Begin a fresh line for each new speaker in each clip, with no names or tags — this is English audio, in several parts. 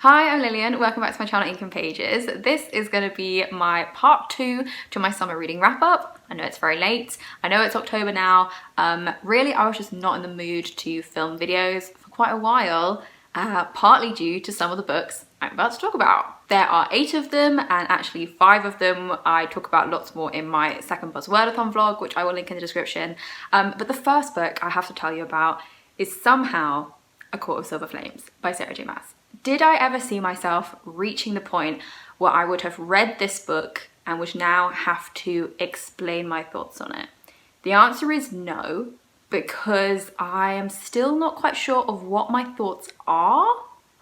Hi, I'm Lillian. Welcome back to my channel, Ink and Pages. This is going to be my part 2 to my summer reading wrap up. I know it's very late. I know it's October now. Really, I was just not in the mood to film videos for quite a while, partly due to some of the books I'm about to talk about. There are 8 of them, and actually 5 of them I talk about lots more in my second Buzzwordathon vlog, which I will link in the description. But the first book I have to tell you about is somehow A Court of Silver Flames by Sarah J Maas. Did I ever see myself reaching the point where I would have read this book and would now have to explain my thoughts on it? The answer is no, because I am still not quite sure of what my thoughts are.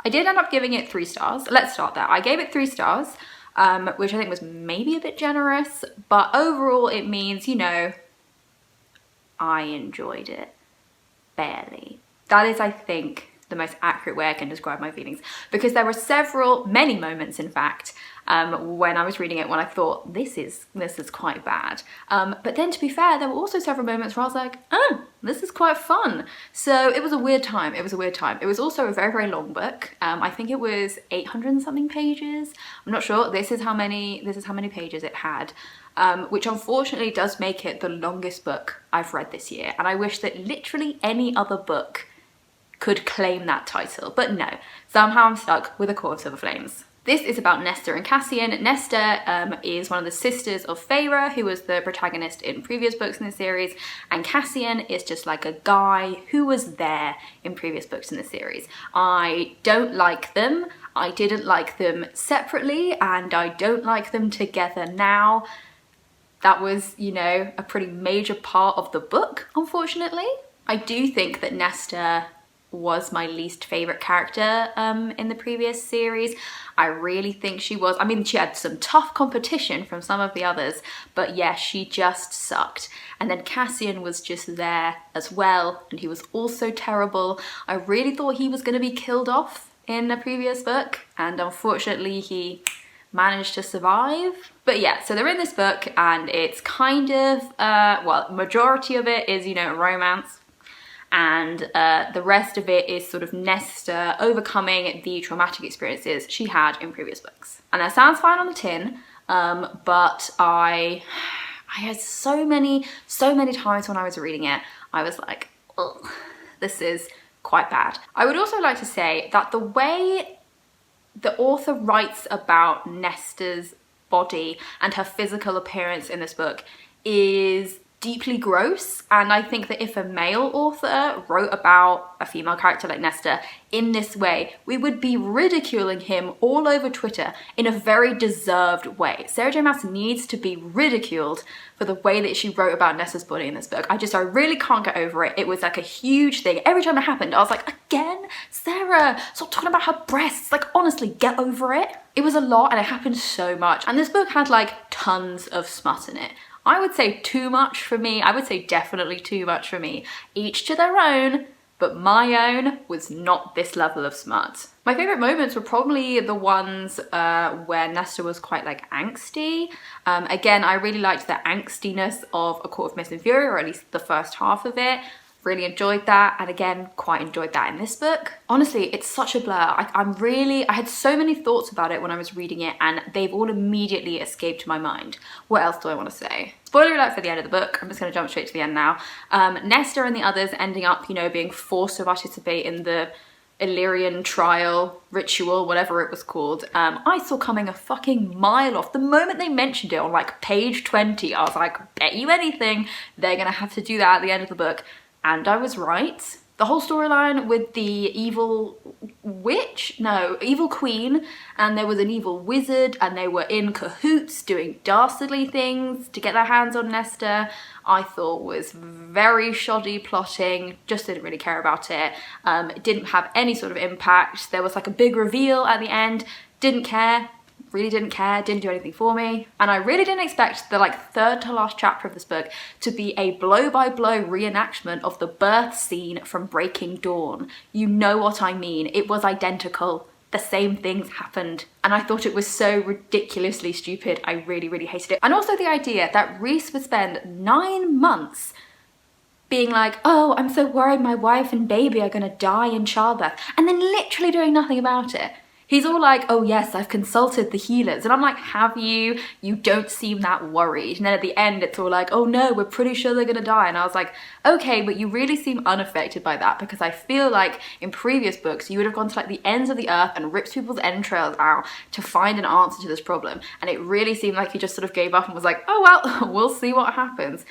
I did end up giving it 3 stars. Let's start there. I gave it 3 stars, which I think was maybe a bit generous, but overall it means, you know, I enjoyed it. Barely. That is, I think, the most accurate way I can describe my feelings, because there were many moments in fact when I was reading it when I thought this is quite bad, but then to be fair, there were also several moments where I was like, oh, this is quite fun. So it was a weird time. It was also a very, very long book. I think it was 800 and something pages. I'm not sure. This is how many pages it had, which unfortunately does make it the longest book I've read this year, and I wish that literally any other book could claim that title, but no, somehow I'm stuck with A Court of Silver Flames. This is about Nesta and Cassian. Nesta is one of the sisters of Feyre, who was the protagonist in previous books in the series, and Cassian is just like a guy who was there in previous books in the series. I don't like them. I didn't like them separately, and I don't like them together now. That was, you know, a pretty major part of the book, unfortunately. I do think that Nesta was my least favorite character in the previous series. I really think she was. I mean, she had some tough competition from some of the others, but yeah, she just sucked. And then Cassian was just there as well, and he was also terrible. I really thought he was going to be killed off in a previous book, and unfortunately he managed to survive. But yeah, so they're in this book, and it's kind of, well, majority of it is, you know, romance. And the rest of it is sort of Nesta overcoming the traumatic experiences she had in previous books. And that sounds fine on the tin, but I had so many times when I was reading it, I was like, oh, this is quite bad. I would also like to say that the way the author writes about Nesta's body and her physical appearance in this book is deeply gross, and I think that if a male author wrote about a female character like Nesta in this way, we would be ridiculing him all over Twitter in a very deserved way. Sarah J Maas needs to be ridiculed for the way that she wrote about Nesta's body in this book. I really can't get over it. It was like a huge thing. Every time it happened, I was like, again? Sarah, stop talking about her breasts. Like, honestly, get over it. It was a lot, and it happened so much. And this book had like tons of smut in it. I would say too much for me. I would say definitely too much for me. Each to their own, but my own was not this level of smut. My favourite moments were probably the ones where Nesta was quite like angsty. Again, I really liked the angstiness of A Court of Mist and Fury, or at least the first half of it. Really enjoyed that, and again, quite enjoyed that in this book. Honestly, it's such a blur. I had so many thoughts about it when I was reading it, and they've all immediately escaped my mind. What else do I want to say? Spoiler alert for the end of the book. I'm just going to jump straight to the end now. Nesta and the others ending up, you know, being forced to participate in the Illyrian trial, ritual, whatever it was called. I saw coming a fucking mile off. The moment they mentioned it on like page 20, I was like, bet you anything, they're going to have to do that at the end of the book. And I was right. The whole storyline with the evil queen, and there was an evil wizard, and they were in cahoots doing dastardly things to get their hands on Nesta, I thought was very shoddy plotting. Just didn't really care about it. It didn't have any sort of impact. There was like a big reveal at the end. Didn't care. Really didn't care, didn't do anything for me. And I really didn't expect the like 3rd to last chapter of this book to be a blow-by-blow reenactment of the birth scene from Breaking Dawn. You know what I mean. It was identical. The same things happened. And I thought it was so ridiculously stupid. I really, really hated it. And also the idea that Rhys would spend 9 months being like, oh, I'm so worried my wife and baby are gonna die in childbirth, and then literally doing nothing about it. He's all like, oh yes, I've consulted the healers. And I'm like, have you? You don't seem that worried. And then at the end, it's all like, oh no, we're pretty sure they're gonna die. And I was like, okay, but you really seem unaffected by that, because I feel like in previous books, you would have gone to like the ends of the earth and ripped people's entrails out to find an answer to this problem. And it really seemed like he just sort of gave up and was like, oh well, we'll see what happens.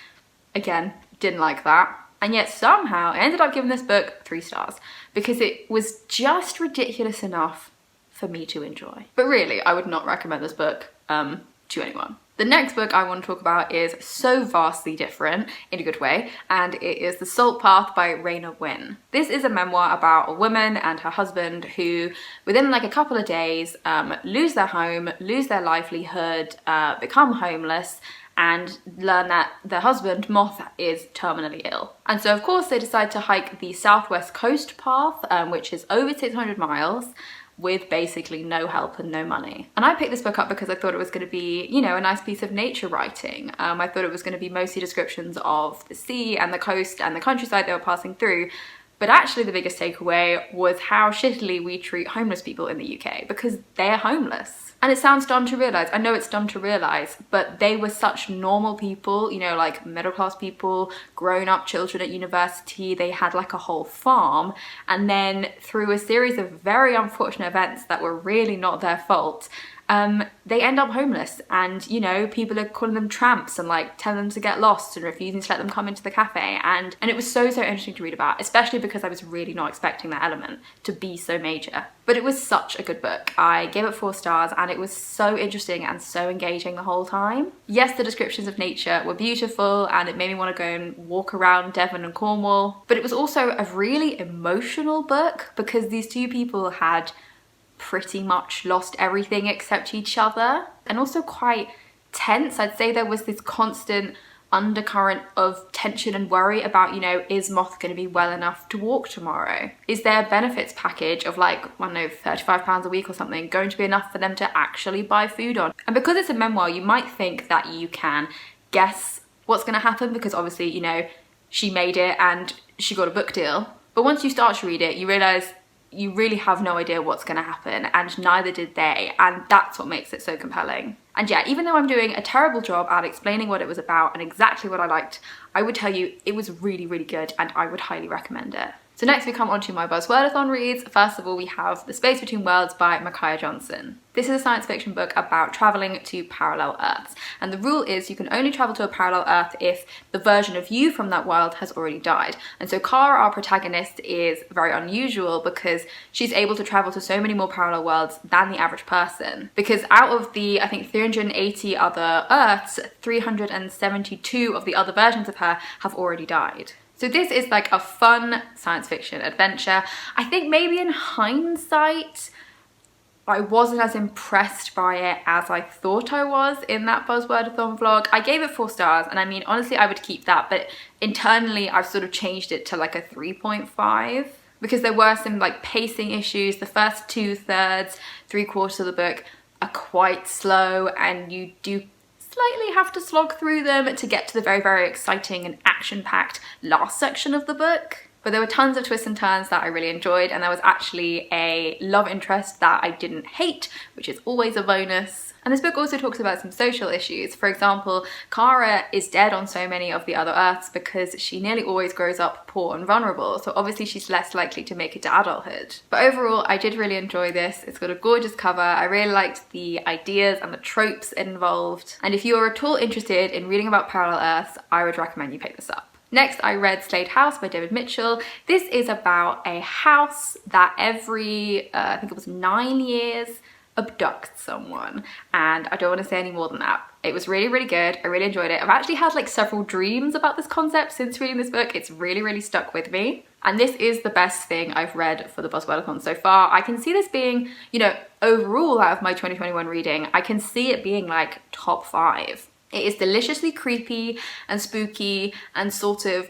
Again, didn't like that. And yet somehow I ended up giving this book 3 stars because it was just ridiculous enough for me to enjoy. But really, I would not recommend this book to anyone. The next book I want to talk about is so vastly different in a good way, and it is The Salt Path by Raina Wynn. This is a memoir about a woman and her husband who, within like a couple of days, lose their home, lose their livelihood, become homeless, and learn that their husband, Moth, is terminally ill. And so of course they decide to hike the Southwest Coast Path, which is over 600 miles, with basically no help and no money. And I picked this book up because I thought it was going to be, you know, a nice piece of nature writing. I thought it was going to be mostly descriptions of the sea and the coast and the countryside they were passing through. But actually the biggest takeaway was how shittily we treat homeless people in the UK, because they're homeless. And it sounds dumb to realise, I know it's dumb to realise, but they were such normal people, you know, like middle class people, grown up children at university, they had like a whole farm, and then through a series of very unfortunate events that were really not their fault, they end up homeless, and you know, people are calling them tramps and like telling them to get lost and refusing to let them come into the cafe, and it was so interesting to read about, especially because I was really not expecting that element to be so major. But it was such a good book. I gave it 4 stars and it was so interesting and so engaging the whole time. Yes, the descriptions of nature were beautiful and it made me want to go and walk around Devon and Cornwall, but it was also a really emotional book because these 2 people had pretty much lost everything except each other, and also quite tense. I'd say there was this constant undercurrent of tension and worry about, you know, is Moth going to be well enough to walk tomorrow? Is their benefits package of like, I don't know, £35 a week or something going to be enough for them to actually buy food on? And because it's a memoir, you might think that you can guess what's going to happen because obviously, you know, she made it and she got a book deal. But once you start to read it, you realise you really have no idea what's going to happen, and neither did they, and that's what makes it so compelling. And yeah, even though I'm doing a terrible job at explaining what it was about and exactly what I liked, I would tell you it was really, really good and I would highly recommend it. So next we come on to my Buzzwordathon reads. First of all, we have The Space Between Worlds by Micaiah Johnson. This is a science fiction book about traveling to parallel Earths. And the rule is you can only travel to a parallel Earth if the version of you from that world has already died. And so Kara, our protagonist, is very unusual because she's able to travel to so many more parallel worlds than the average person. Because out of the, I think, 380 other Earths, 372 of the other versions of her have already died. So this is like a fun science fiction adventure. I think maybe in hindsight, I wasn't as impressed by it as I thought I was in that Buzzwordathon vlog. I gave it 4 stars, and I mean, honestly, I would keep that, but internally I've sort of changed it to like a 3.5 because there were some like pacing issues. The first 2/3, 3/4 of the book are quite slow, and you do slightly have to slog through them to get to the very, very exciting and action-packed last section of the book. But there were tons of twists and turns that I really enjoyed, and there was actually a love interest that I didn't hate, which is always a bonus. And this book also talks about some social issues. For example, Kara is dead on so many of the other Earths because she nearly always grows up poor and vulnerable, so obviously she's less likely to make it to adulthood. But overall, I did really enjoy this. It's got a gorgeous cover. I really liked the ideas and the tropes involved. And if you're at all interested in reading about parallel Earths, I would recommend you pick this up. Next, I read Slade House by David Mitchell. This is about a house that every, I think it was 9 years, abducts someone, and I don't want to say any more than that. It was really, really good. I really enjoyed it. I've actually had like several dreams about this concept since reading this book. It's really, really stuck with me. And this is the best thing I've read for the Buzzwordathon so far. I can see this being, you know, overall out of my 2021 reading, I can see it being like top 5. It is deliciously creepy and spooky and sort of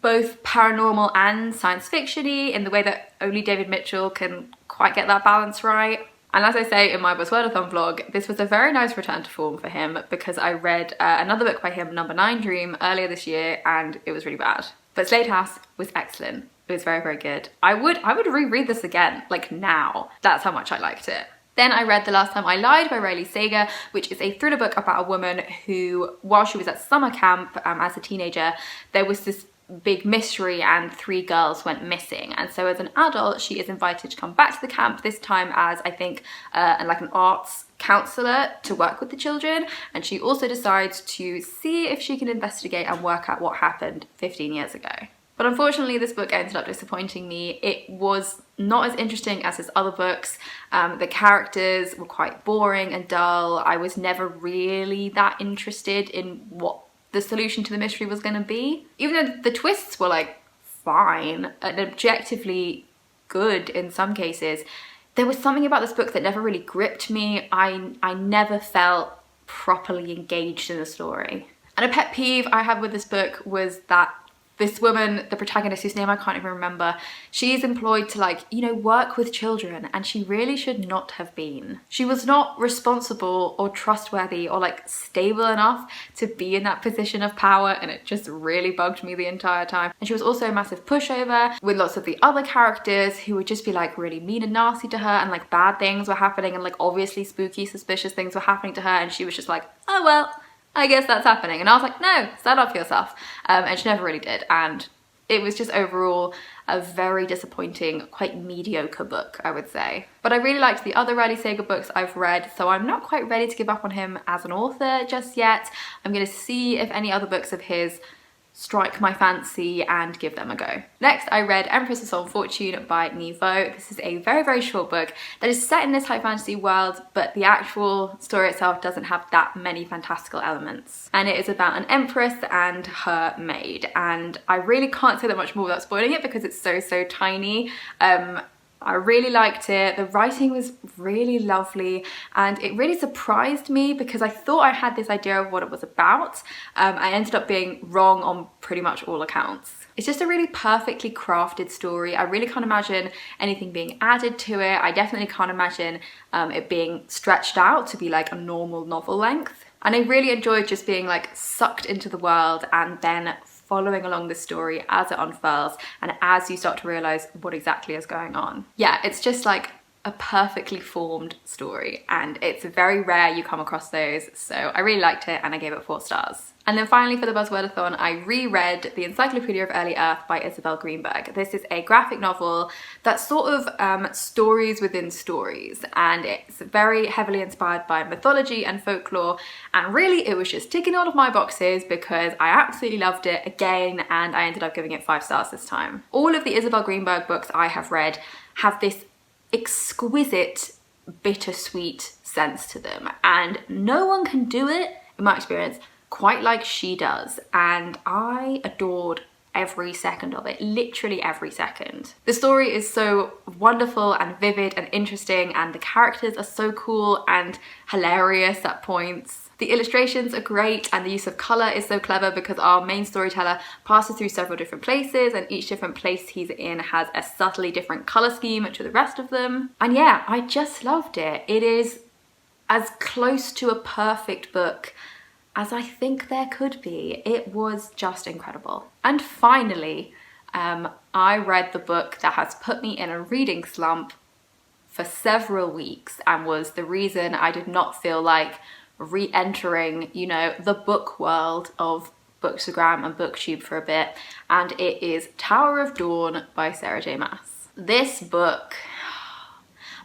both paranormal and science fiction-y in the way that only David Mitchell can quite get that balance right. And as I say in my Buzzwordathon vlog, this was a very nice return to form for him because I read another book by him, Number 9 Dream, earlier this year, and it was really bad. But Slade House was excellent. It was very, very good. I would reread this again, like now. That's how much I liked it. Then I read The Last Time I Lied by Riley Sager, which is a thriller book about a woman who, while she was at summer camp as a teenager, there was this big mystery and 3 girls went missing, and so as an adult she is invited to come back to the camp, this time as I think like an arts counselor to work with the children, and she also decides to see if she can investigate and work out what happened 15 years ago. But unfortunately this book ended up disappointing me. It was not as interesting as his other books. The characters were quite boring and dull. I was never really that interested in what the solution to the mystery was going to be. Even though the twists were like fine and objectively good in some cases, there was something about this book that never really gripped me. I never felt properly engaged in the story. And a pet peeve I had with this book was that this woman, the protagonist, whose name I can't even remember, she is employed to, like, you know, work with children, and she really should not have been. She was not responsible or trustworthy or like stable enough to be in that position of power, and it just really bugged me the entire time. And she was also a massive pushover with lots of the other characters who would just be like really mean and nasty to her, and like bad things were happening and like obviously spooky, suspicious things were happening to her, and she was just like, oh well, I guess that's happening. And I was like, no, stand up for yourself. And she never really did. And it was just overall a very disappointing, quite mediocre book, I would say. But I really liked the other Riley Sager books I've read, so I'm not quite ready to give up on him as an author just yet. I'm going to see if any other books of his strike my fancy and give them a go. Next, I read Empress of Soul and Fortune by Niveau. This is a very, very short book that is set in this high fantasy world, but the actual story itself doesn't have that many fantastical elements. And it is about an empress and her maid. And I really can't say that much more without spoiling it because it's so, so tiny. I really liked it. The writing was really lovely, and it really surprised me because I thought I had this idea of what it was about. I ended up being wrong on pretty much all accounts. It's just a really perfectly crafted story. I really can't imagine anything being added to it. I definitely can't imagine it being stretched out to be like a normal novel length. And I really enjoyed just being like sucked into the world and then following along the story as it unfurls and as you start to realize what exactly is going on. Yeah, it's just like a perfectly formed story, and it's very rare you come across those, so I really liked it and I gave it 4 stars. And then finally for the Buzzwordathon, I reread The Encyclopedia of Early Earth by Isabel Greenberg. This is a graphic novel that's sort of stories within stories, and it's very heavily inspired by mythology and folklore, and really it was just ticking all of my boxes because I absolutely loved it again, and I ended up giving it 5 stars this time. All of the Isabel Greenberg books I have read have this exquisite bittersweet sense to them, and no one can do it, in my experience, quite like she does, and I adored every second of it, literally every second. The story is so wonderful and vivid and interesting, and the characters are so cool and hilarious at points. The illustrations are great, and the use of colour is so clever because our main storyteller passes through several different places, and each different place he's in has a subtly different colour scheme to the rest of them. And yeah, I just loved it. It is as close to a perfect book as I think there could be. It was just incredible. And finally, I read the book that has put me in a reading slump for several weeks and was the reason I did not feel like re-entering, you know, the book world of Bookstagram and Booktube for a bit, and it is Tower of Dawn by Sarah J Maas. This book,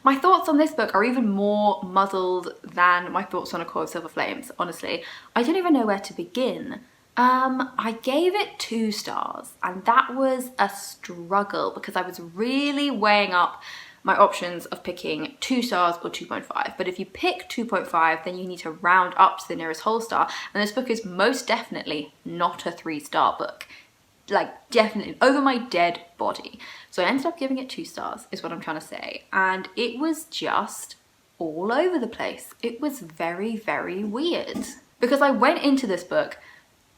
my thoughts on this book are even more muddled than my thoughts on A Court of Silver Flames, honestly. I don't even know where to begin. I gave it 2 stars, and that was a struggle because I was really weighing up my options of picking 2 stars or 2.5. But if you pick 2.5, then you need to round up to the nearest whole star. And this book is most definitely not a 3-star book. Like, definitely over my dead body. So I ended up giving it 2 stars, is what I'm trying to say. And it was just all over the place. It was very, very weird. Because I went into this book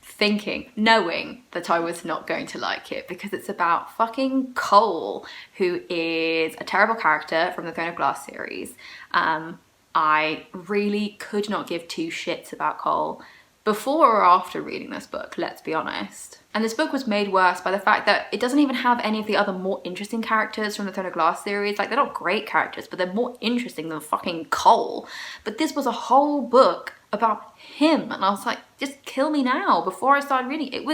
thinking, knowing that I was not going to like it because it's about fucking Cole, who is a terrible character from the Throne of Glass series. I really could not give 2 shits about Cole, before or after reading this book, let's be honest. And this book was made worse by the fact that it doesn't even have any of the other more interesting characters from the Throne of Glass series. Like, they're not great characters, but they're more interesting than fucking Cole. But this was a whole book about him, and I was like, just kill me now. Before I started reading it,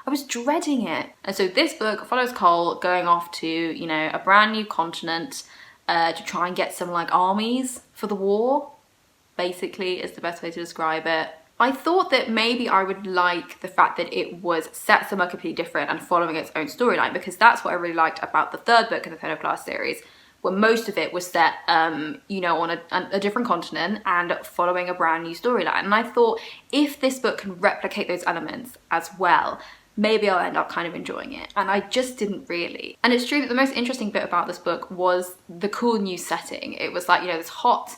I was dreading it. And so this book follows Cole going off to, you know, a brand new continent to try and get some like armies for the war, basically, is the best way to describe it. I thought that maybe I would like the fact that it was set somewhere completely different and following its own storyline, because that's what I really liked about the third book in the Throne of Glass series, where most of it was set, you know, on a different continent and following a brand new storyline. And I thought, if this book can replicate those elements as well, maybe I'll end up kind of enjoying it. And I just didn't really. And it's true that the most interesting bit about this book was the cool new setting. It was like, you know, this hot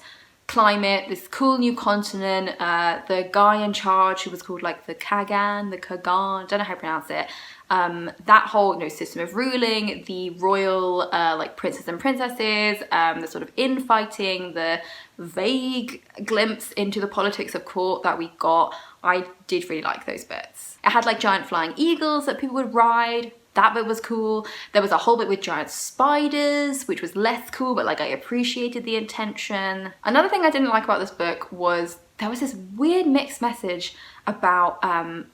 climate, this cool new continent, the guy in charge who was called like the Kagan, I don't know how to pronounce it, that whole, you know, system of ruling, the royal like princes and princesses, the sort of infighting, the vague glimpse into the politics of court that we got. I did really like those bits. It had like giant flying eagles that people would ride. That bit was cool. There was a whole bit with giant spiders, which was less cool, but like I appreciated the intention. Another thing I didn't like about this book was there was this weird mixed message about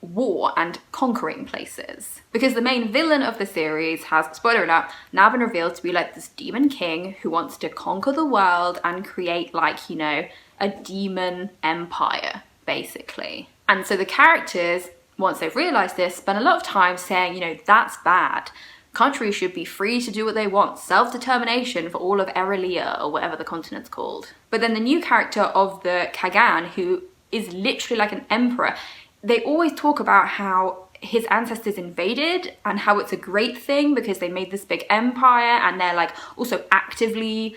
war and conquering places. Because the main villain of the series has, spoiler alert, now been revealed to be like this demon king who wants to conquer the world and create like, you know, a demon empire, basically. And so the characters, once they've realized this, spend a lot of time saying, you know, that's bad. Countries should be free to do what they want. Self-determination for all of Erelia, or whatever the continent's called. But then the new character of the Kagan, who is literally like an emperor, they always talk about how his ancestors invaded and how it's a great thing because they made this big empire, and they're like also actively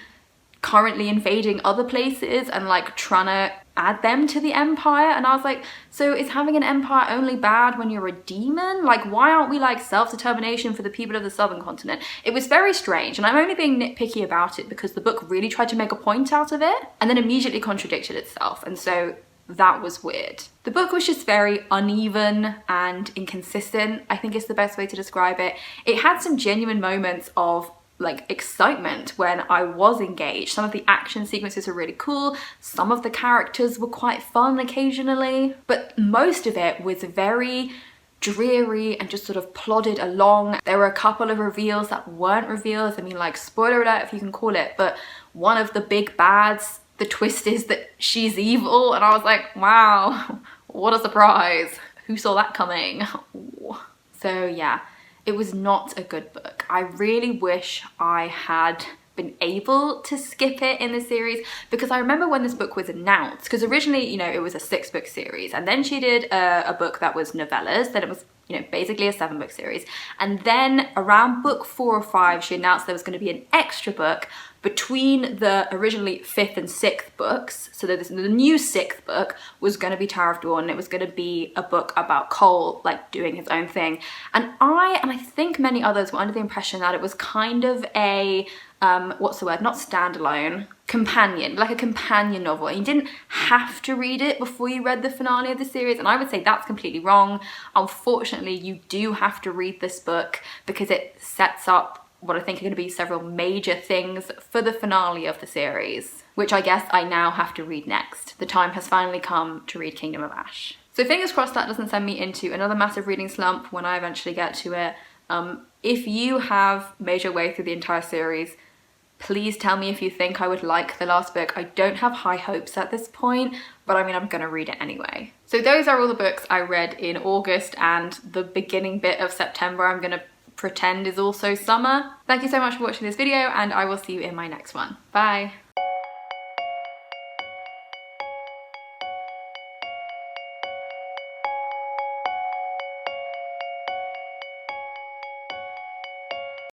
currently invading other places and like trying to add them to the empire. And I was like, so is having an empire only bad when you're a demon? Like, why aren't we like self-determination for the people of the southern continent? It was very strange, and I'm only being nitpicky about it because the book really tried to make a point out of it and then immediately contradicted itself, and so that was weird. The book was just very uneven and inconsistent, I think is the best way to describe it. It had some genuine moments of like excitement when I was engaged. Some of the action sequences were really cool. Some of the characters were quite fun occasionally, but most of it was very dreary and just sort of plodded along. There were a couple of reveals that weren't reveals. I mean, like, spoiler alert if you can call it, but one of the big bads, the twist is that she's evil, and I was like, wow, what a surprise. Who saw that coming? So yeah, it was not a good book. I really wish I had been able to skip it in the series, because I remember when this book was announced, because originally, you know, it was a 6-book series, and then she did a book that was novellas, then it was, you know, basically a 7-book series, and then around book 4 or 5 she announced there was going to be an extra book between the originally 5th and 6th books. So that the new 6th book was going to be Tower of Dawn, and it was going to be a book about Cole like doing his own thing. And I think many others were under the impression that it was kind of a what's the word, not standalone, companion, like a companion novel, and you didn't have to read it before you read the finale of the series, and I would say that's completely wrong. Unfortunately, you do have to read this book because it sets up what I think are going to be several major things for the finale of the series, which I guess I now have to read next. The time has finally come to read Kingdom of Ash. So fingers crossed that doesn't send me into another massive reading slump when I eventually get to it. If you have made your way through the entire series, please tell me if you think I would like the last book. I don't have high hopes at this point, but I mean, I'm gonna read it anyway. So those are all the books I read in August, and the beginning bit of September I'm gonna pretend is also summer. Thank you so much for watching this video, and I will see you in my next one. Bye.